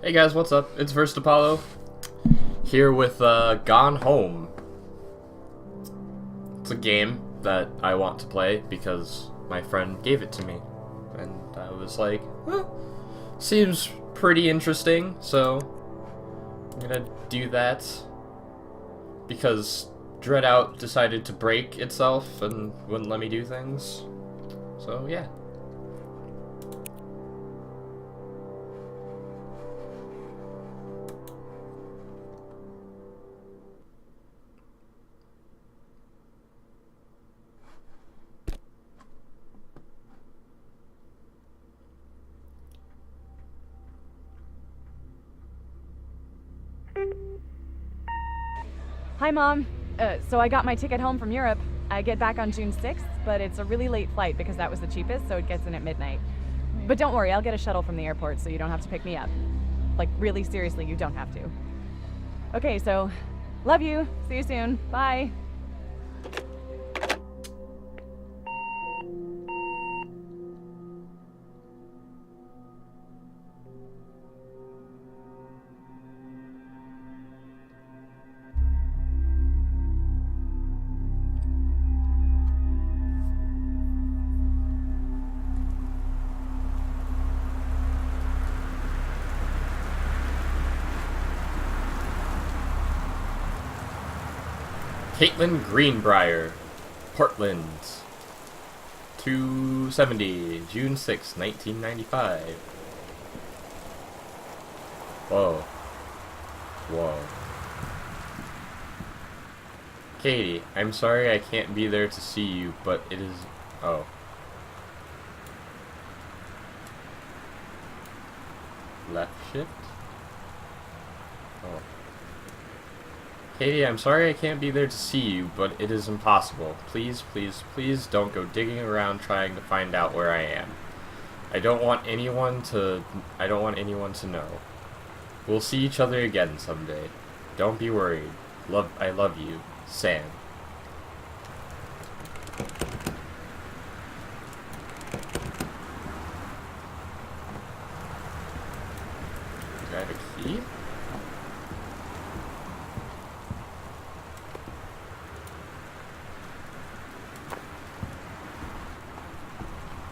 Hey guys, what's up? It's First Apollo here with Gone Home. It's a game that I want to play because my friend gave it to me, and I was like, seems pretty interesting, so I'm gonna do that because Dreadout decided to break itself and wouldn't let me do things. So yeah. Hi, Mom. So I got my ticket home from Europe. I get back on June 6th, but it's a really late flight because that was the cheapest, so it gets in at midnight. But don't worry, I'll get a shuttle from the airport so you don't have to pick me up. Like, really seriously, you don't have to. Okay, so, love you. See you soon. Bye. Caitlin Greenbrier, Portland, 270, June 6, 1995. Whoa. Whoa. Katie, I'm sorry I can't be there to see you, but it is... Oh. Left shift? Oh. Katie, I'm sorry I can't be there to see you, but it is impossible. Please, please, please don't go digging around trying to find out where I am. I don't want anyone to know. We'll see each other again someday. Don't be worried. I love you, Sam. Do I have a key?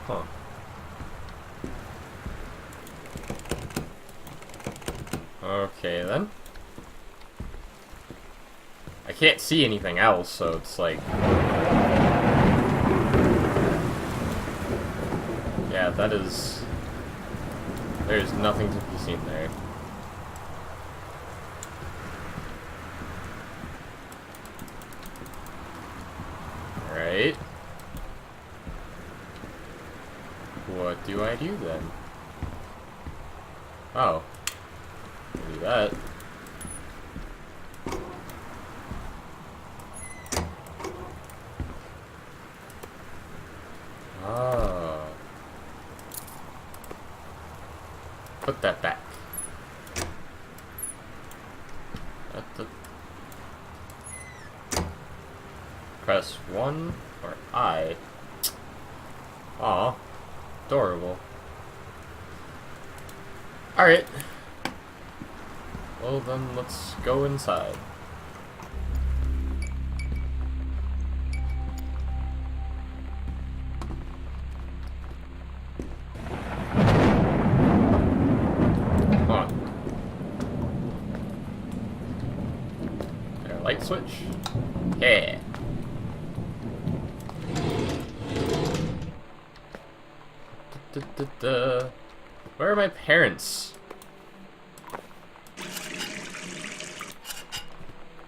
Huh. Okay, then. I can't see anything else, so it's like... Yeah, that is... There's nothing to be seen there. Alright. What do I do then? Oh. Do that. Oh. Put that back. Press 1 or I. Aw. Adorable. Alright. Well then, let's go inside. Come on. There, light switch? Yeah. Where are my parents?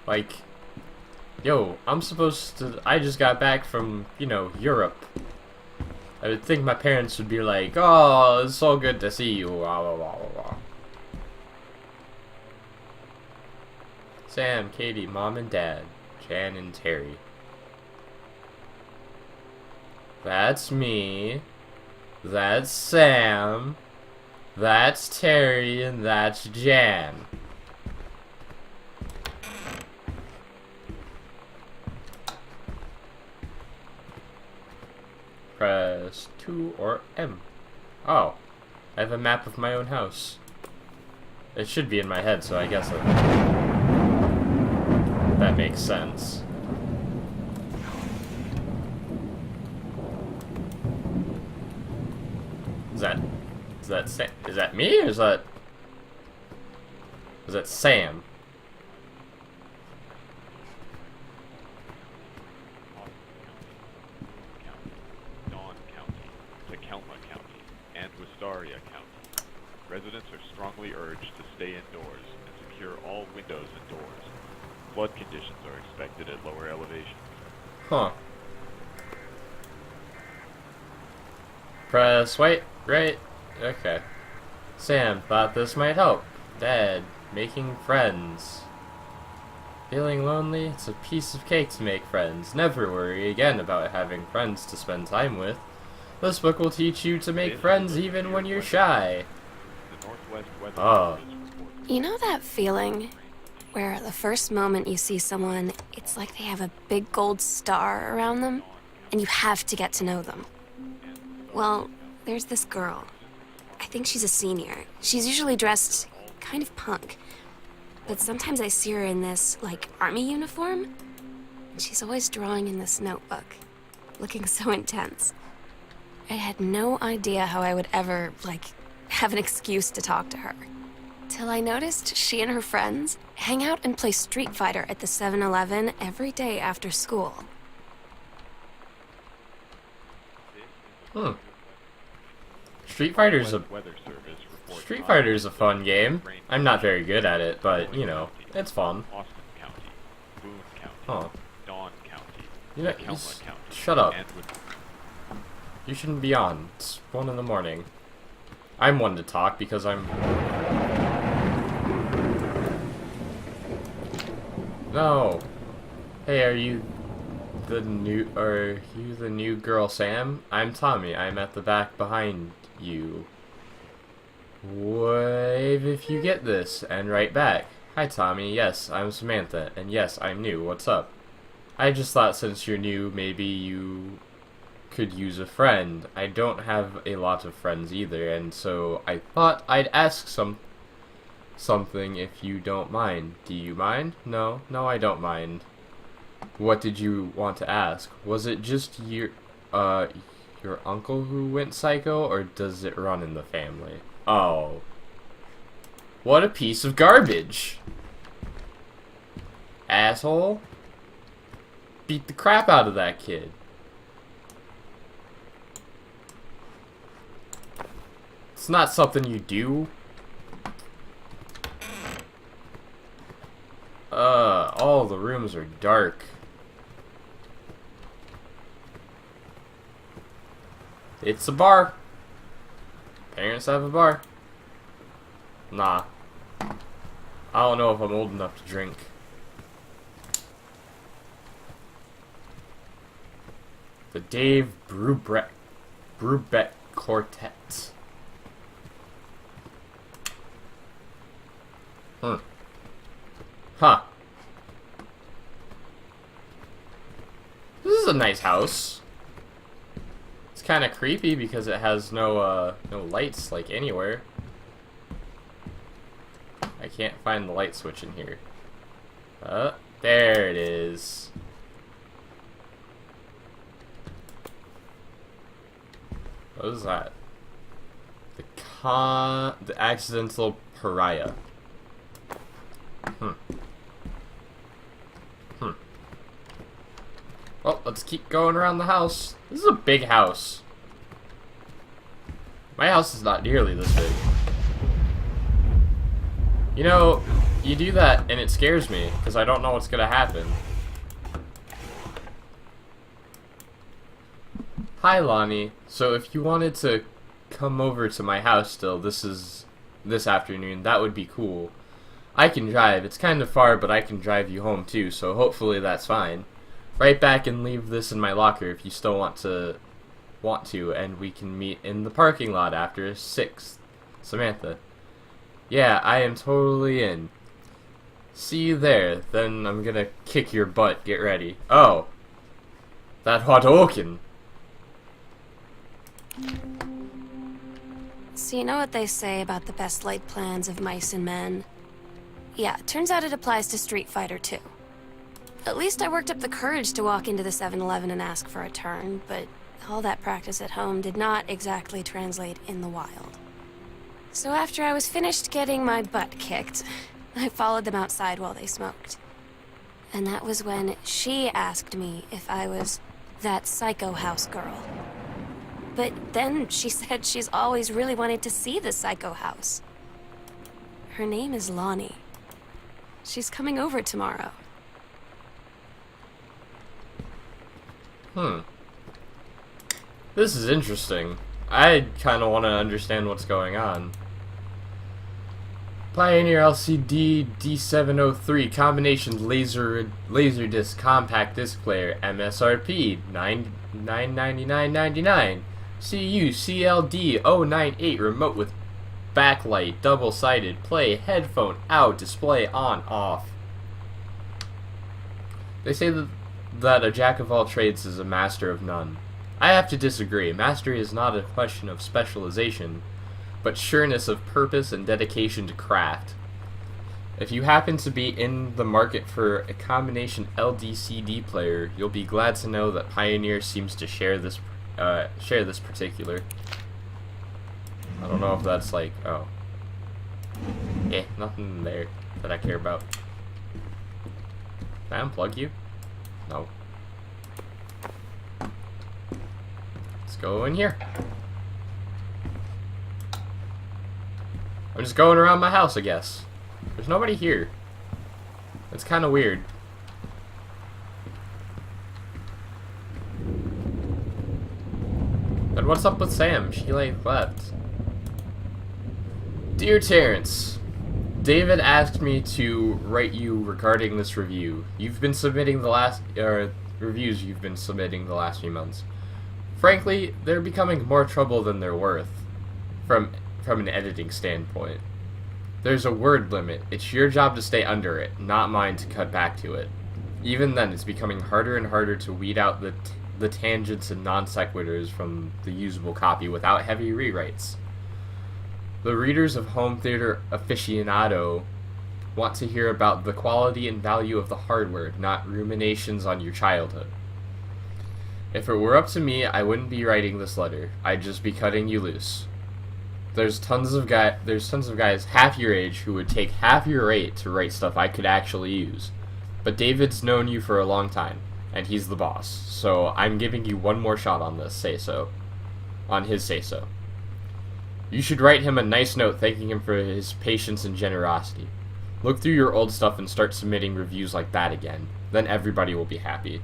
Like, yo, I just got back from, Europe. I would think my parents would be like, oh, it's so good to see you, blah, blah, blah, blah, blah. Sam, Katie, Mom and Dad, Jan and Terry. That's me. That's Sam. That's Terry, and that's Jan. Press 2 or M. Oh, I have a map of my own house. It should be in my head, so I guess that makes sense. Is that me, or is that Sam? Residents are strongly urged to stay indoors and secure all windows and doors. Flood conditions are expected at lower elevations. Huh. Press right. Okay. Sam thought this might help. Dad, making friends. Feeling lonely? It's a piece of cake to make friends. Never worry again about having friends to spend time with. This book will teach you to make friends even when you're shy. Oh. You know that feeling where the first moment you see someone, it's like they have a big gold star around them, and you have to get to know them? Well, there's this girl. I think she's a senior. She's usually dressed kind of punk, but sometimes I see her in this, like, army uniform, and she's always drawing in this notebook, looking so intense. I had no idea how I would ever, like, have an excuse to talk to her. Till I noticed she and her friends hang out and play Street Fighter at the 7-Eleven every day after school. Street Fighter's a fun game. I'm not very good at it, but you know, it's fun. Huh. You know, shut up. You shouldn't be on. It's 1 in the morning. I'm one to talk because I'm... No. Hey, are you the new girl, Sam? I'm Tommy. I'm at the back behind you. Wave if you get this, and write back. Hi, Tommy. Yes, I'm Samantha, and yes, I'm new. What's up? I just thought since you're new, maybe you could use a friend. I don't have a lot of friends either, and so I thought I'd ask something if you don't mind. Do you mind? No, I don't mind. What did you want to ask? Was it just your uncle who went psycho, or does it run in the family? Oh. What a piece of garbage! Asshole. Beat the crap out of that kid. It's not something you do. All the rooms are dark. It's a bar. Parents have a bar. Nah. I don't know if I'm old enough to drink. The Dave Brubeck Quartet. Huh. This is a nice house. It's kind of creepy because it has no lights, like, anywhere. I can't find the light switch in here. There it is. What is that? The accidental pariah. Well, let's keep going around the house. This is a big house. My house is not nearly this big. You know, you do that and it scares me, because I don't know what's gonna happen. Hi, Lonnie. So if you wanted to come over to my house still, this afternoon, that would be cool. I can drive. It's kind of far, but I can drive you home too, so hopefully that's fine. Write back and leave this in my locker if you still want to, and we can meet in the parking lot after 6. Samantha. Yeah, I am totally in. See you there, then I'm gonna kick your butt, get ready. Oh. That hot oaken. So you know what they say about the best laid plans of mice and men? Yeah, turns out it applies to Street Fighter too. At least I worked up the courage to walk into the 7-Eleven and ask for a turn, but all that practice at home did not exactly translate in the wild. So after I was finished getting my butt kicked, I followed them outside while they smoked. And that was when she asked me if I was that psycho house girl. But then she said she's always really wanted to see the psycho house. Her name is Lonnie. She's coming over tomorrow. This is interesting. I kind of want to understand what's going on. Pioneer LCD D703 combination laserdisc compact disc player, MSRP $999.99. CU CLD 098 remote with backlight, double-sided, play, headphone out, display on, off. They say that a jack of all trades is a master of none. I have to disagree. Mastery is not a question of specialization, but sureness of purpose and dedication to craft. If you happen to be in the market for a combination LDCD player, you'll be glad to know that Pioneer seems to share this particular. I don't know if that's like, oh. Yeah, nothing there that I care about. Can I unplug you? No. Let's go in here. I'm just going around my house, I guess. There's nobody here. It's kind of weird. And what's up with Sam? She like left. Dear Terrence, David asked me to write you regarding this review. You've been submitting the last reviews you've been submitting the last few months. Frankly, they're becoming more trouble than they're worth from an editing standpoint. There's a word limit. It's your job to stay under it, not mine to cut back to it. Even then, it's becoming harder and harder to weed out the tangents and non sequiturs from the usable copy without heavy rewrites. The readers of Home Theater Aficionado want to hear about the quality and value of the hardware, not ruminations on your childhood. If it were up to me, I wouldn't be writing this letter. I'd just be cutting you loose. There's tons of guys half your age who would take half your rate to write stuff I could actually use. But David's known you for a long time, and he's the boss. So I'm giving you one more shot on this say-so. On his say-so. You should write him a nice note thanking him for his patience and generosity. Look through your old stuff and start submitting reviews like that again. Then everybody will be happy.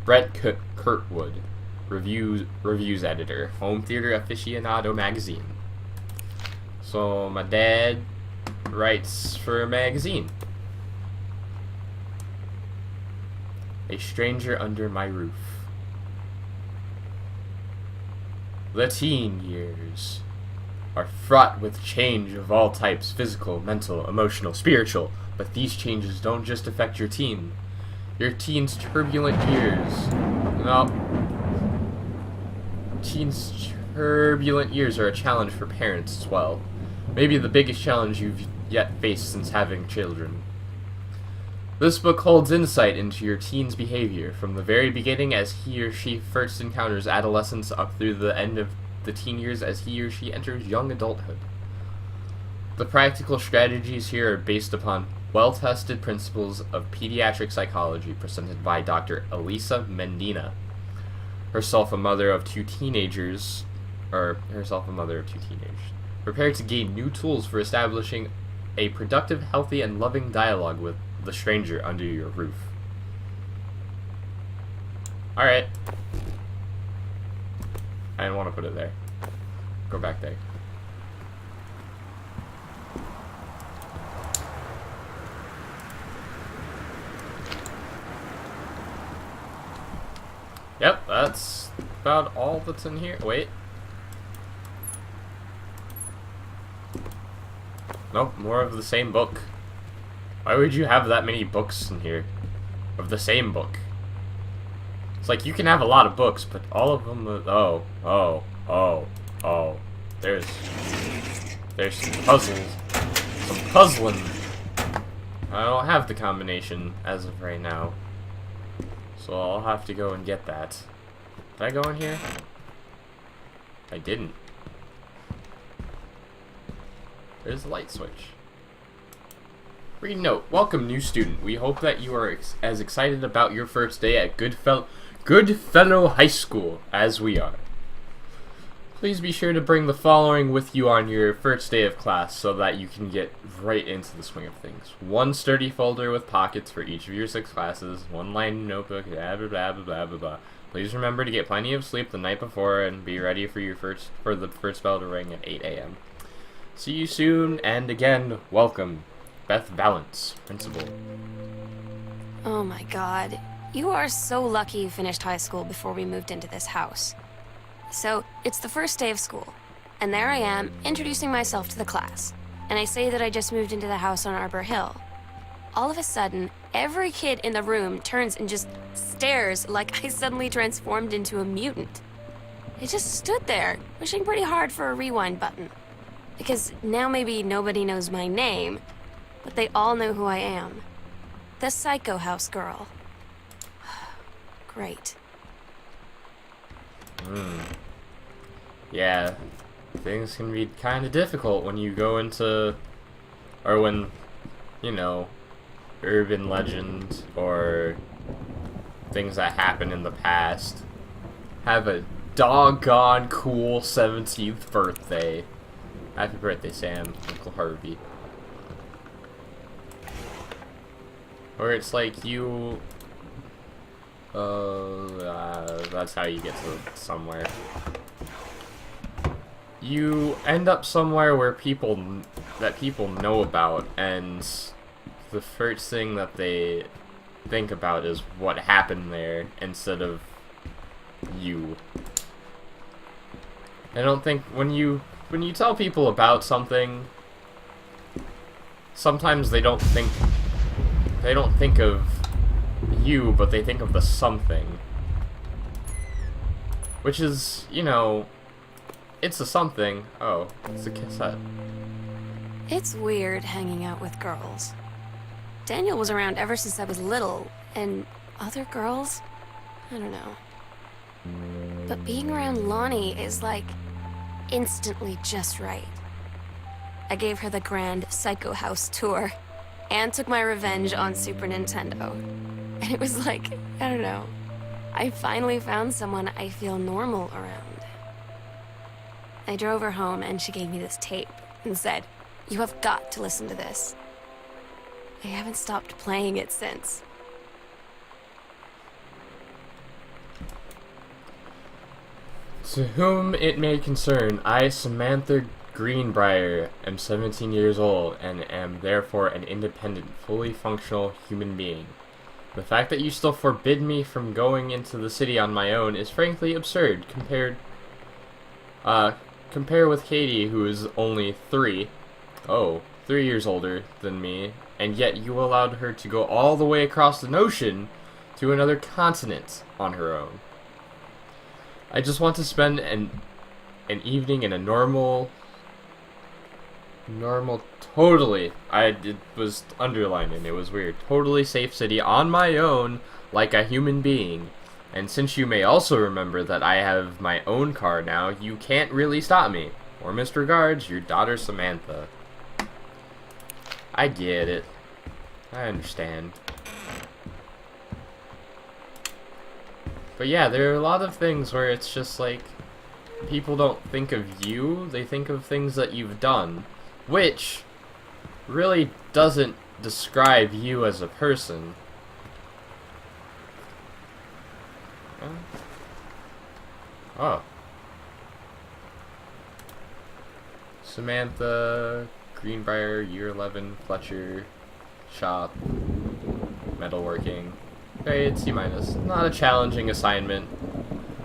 Brett Kurtwood, reviews editor, Home Theater Aficionado magazine. So my dad writes for a magazine. A stranger under my roof. The teen years are fraught with change of all types, physical, mental, emotional, spiritual, but these changes don't just affect your teen. Your teen's turbulent years. No. Teen's turbulent years are a challenge for parents as well. Maybe the biggest challenge you've yet faced since having children. This book holds insight into your teen's behavior, from the very beginning as he or she first encounters adolescence up through the end of the teen years as he or she enters young adulthood. The practical strategies here are based upon well-tested principles of pediatric psychology presented by Dr. Elisa Mendina, herself a mother of two teenagers, prepared to gain new tools for establishing a productive, healthy, and loving dialogue with the stranger under your roof. Alright. I didn't want to put it there. Go back there. Yep, that's about all that's in here. Wait. Nope, more of the same book. Why would you have that many books in here? Of the same book? It's like you can have a lot of books, but all of them are, oh. there's some puzzles. Some puzzling. I don't have the combination as of right now. So I'll have to go and get that. Did I go in here? I didn't. There's the light switch. Read note. Welcome, new student. We hope that you are as excited about your first day at Goodfellow High School as we are. Please be sure to bring the following with you on your first day of class so that you can get right into the swing of things. One sturdy folder with pockets for each of your 6 classes, one lined notebook, blah blah blah blah blah blah. Please remember to get plenty of sleep the night before and be ready for the first bell to ring at 8 a.m. See you soon, and again, welcome, Beth Valance, Principal. Oh my god. You are so lucky you finished high school before we moved into this house. So, it's the first day of school, and there I am, introducing myself to the class. And I say that I just moved into the house on Arbor Hill. All of a sudden, every kid in the room turns and just stares like I suddenly transformed into a mutant. I just stood there, wishing pretty hard for a rewind button. Because now maybe nobody knows my name, but they all know who I am. The Psycho House girl. Great. Yeah, things can be kind of difficult when you go into, or when, you know, urban legend or things that happened in the past have a doggone cool 17th birthday. Happy birthday, Sam, Uncle Harvey. Or it's like you... that's how you get to somewhere. You end up somewhere where people know about, and the first thing that they think about is what happened there instead of you. I don't think when you tell people about something, sometimes they don't think of you, but they think of the something. Which is, you know, it's a something. Oh, it's a cassette. It's weird hanging out with girls. Daniel was around ever since I was little, and other girls? I don't know. But being around Lonnie is like instantly just right. I gave her the grand Psycho House tour and took my revenge on Super Nintendo. And it was like, I don't know, I finally found someone I feel normal around. I drove her home and she gave me this tape and said, "You have got to listen to this." I haven't stopped playing it since. To whom it may concern, I, Samantha Greenbrier, am 17 years old and am therefore an independent, fully functional human being. The fact that you still forbid me from going into the city on my own is frankly absurd. Compare with Katie, who is only 3 years older than me, and yet you allowed her to go all the way across the ocean to another continent on her own. I just want to spend an evening in a normal, totally, it was underlining, it was weird, totally safe city on my own, like a human being. And since you may also remember that I have my own car now, you can't really stop me. Or misregards, your daughter Samantha. I get it. I understand. But yeah, there are a lot of things where it's just like, people don't think of you, they think of things that you've done. Which really doesn't describe you as a person. Oh. Samantha, Greenbrier, Year 11, Fletcher, Shop, Metalworking. Grade C-. Not a challenging assignment.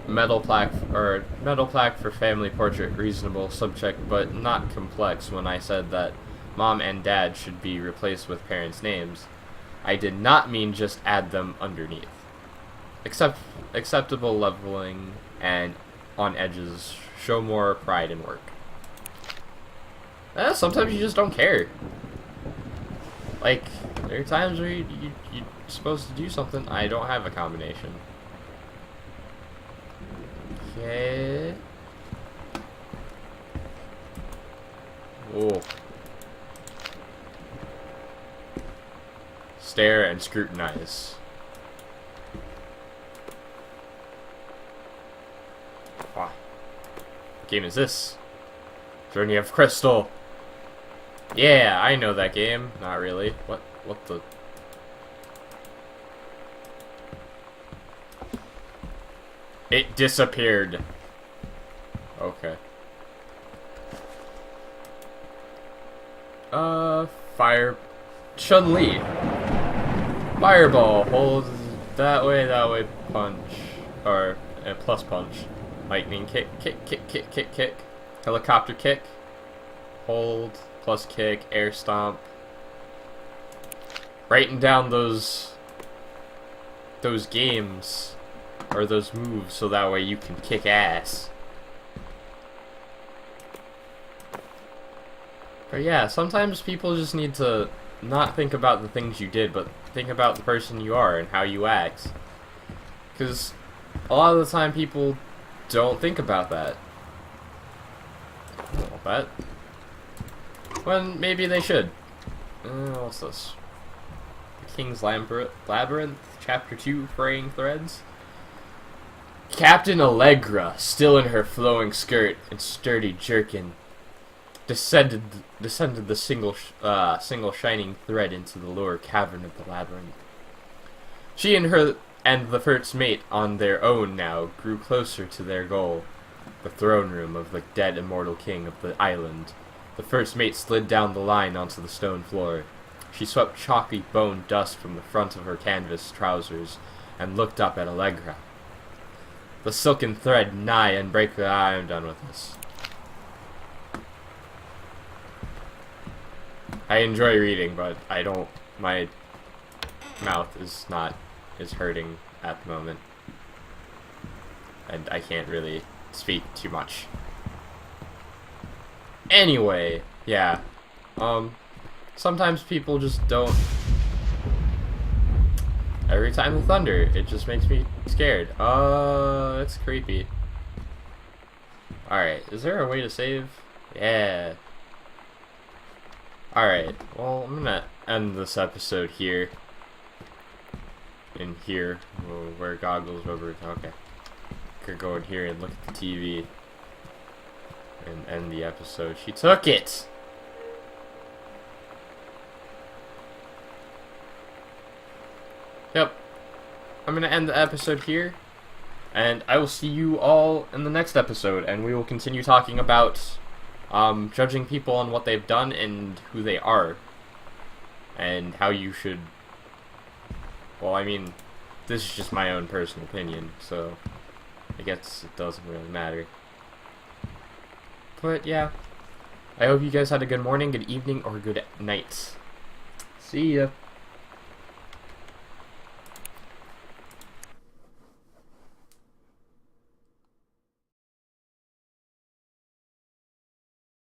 Metal plaque for family portrait, reasonable subject, but not complex. When I said that mom and dad should be replaced with parents' names, I did not mean just add them underneath. Acceptable leveling and on edges show more pride in work. Sometimes you just don't care. Like, there are times where you're supposed to do something. I don't have a combination. Okay. Oh. Stare and scrutinize. What game is this? Journey of Crystal. Yeah, I know that game. Not really. What the? It disappeared. Okay. Fire. Chun-Li. Fireball. Hold that way, punch. Or, plus punch. Lightning kick. Helicopter kick. Hold, plus kick, air stomp. Writing down those games, or those moves, so that way you can kick ass. But yeah, sometimes people just need to not think about the things you did, but think about the person you are and how you act. Because a lot of the time people don't think about that. But when maybe they should. What's this? The King's Labyrinth, Chapter 2, Fraying Threads. Captain Allegra, still in her flowing skirt and sturdy jerkin, descended the single shining thread into the lower cavern of the labyrinth. She and the first mate, on their own now, grew closer to their goal, the throne room of the dead immortal king of the island. The first mate slid down the line onto the stone floor. She swept chalky bone dust from the front of her canvas trousers and looked up at Allegra. The silken thread nigh unbreakable. I'm done with this. I enjoy reading, but I don't. My mouth is hurting at the moment, and I can't really speak too much. Anyway, yeah. Sometimes people just don't. Every time the thunder, it just makes me scared. It's creepy. Alright, is there a way to save? Yeah. Alright, well, I'm gonna end this episode here. In here. We'll wear goggles, rubber. Okay. Could go in here and look at the TV. And end the episode. She took it! Yep. I'm gonna end the episode here. And I will see you all in the next episode. And we will continue talking about judging people on what they've done and who they are. And how you should... Well, I mean, this is just my own personal opinion, so I guess it doesn't really matter. But yeah, I hope you guys had a good morning, good evening, or good night. See ya.